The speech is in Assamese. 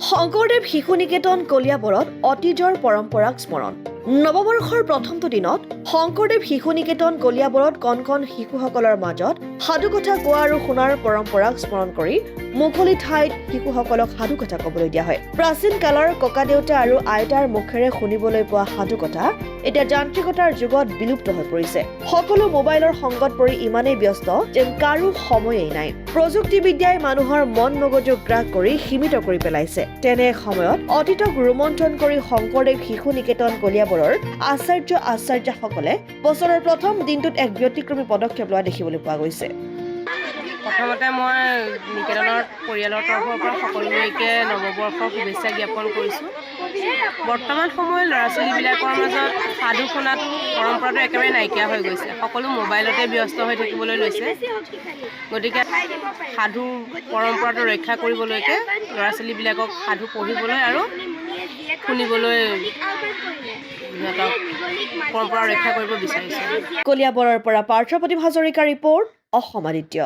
শংকৰদেৱ শিশু নিকেতন কলিয়াবৰত অতীজৰ পৰম্পৰাক স্মৰণ। নৱবৰ্ষৰ প্ৰথমটো দিনত শংকৰদেৱ শিশু নিকেতন কলিয়াবৰত কণ কণ শিশুসকলৰ মাজত সাধুকথা কোৱা আৰু শুনাৰ পৰম্পৰাক স্মৰণ কৰি মুকলি ঠাইত শিশুসকলক সাধুকথা ক'বলৈ দিয়া হয়। প্ৰাচীন কালৰ ককাদেউতা আৰু আইতাৰ মুখেৰে শুনিবলৈ পোৱা সাধুকথা এতিয়া যান্ত্ৰিকতাৰ যুগত বিলুপ্ত হৈ পৰিছে। সকলো মোবাইলৰ সংগত পৰি ইমানেই ব্যস্ত যেন কাৰো সময়েই নাই। প্ৰযুক্তিবিদ্যাই মানুহৰ মন মগজু গ্ৰাস কৰি সীমিত কৰি পেলাইছে। তেনে সময়ত অতীতক ৰোমন্থন কৰি শংকৰদেৱ শিশু নিকেতন কলিয়াবৰৰ আচাৰ্যসকলে বছৰৰ প্ৰথম দিনটোত এক ব্যতিক্ৰমী পদক্ষেপ লোৱা দেখিবলৈ পোৱা গৈছে। প্ৰথমতে মই নিকেতনৰ পৰিয়ালৰ তৰফৰ পৰা সকলোলৈকে নৱবৰ্ষৰ শুভেচ্ছা জ্ঞাপন কৰিছোঁ। বৰ্তমান সময়ত ল'ৰা ছোৱালীবিলাকৰ মাজত সাধু শুনাটো পৰম্পৰাটো একেবাৰে নাইকিয়া হৈ গৈছে। সকলো মোবাইলতে ব্যস্ত হৈ থাকিবলৈ লৈছে। গতিকে সাধু পৰম্পৰাটো ৰক্ষা কৰিবলৈকে ল'ৰা ছোৱালীবিলাকক সাধু পঢ়িবলৈ আৰু শুনিবলৈ সিহঁতক পৰম্পৰা ৰক্ষা কৰিব বিচাৰিছোঁ। কলিয়াবৰৰ পৰা পাৰ্থপ্ৰতিম হাজৰিকাৰ ৰিপৰ্ট, অসম আদিত্য।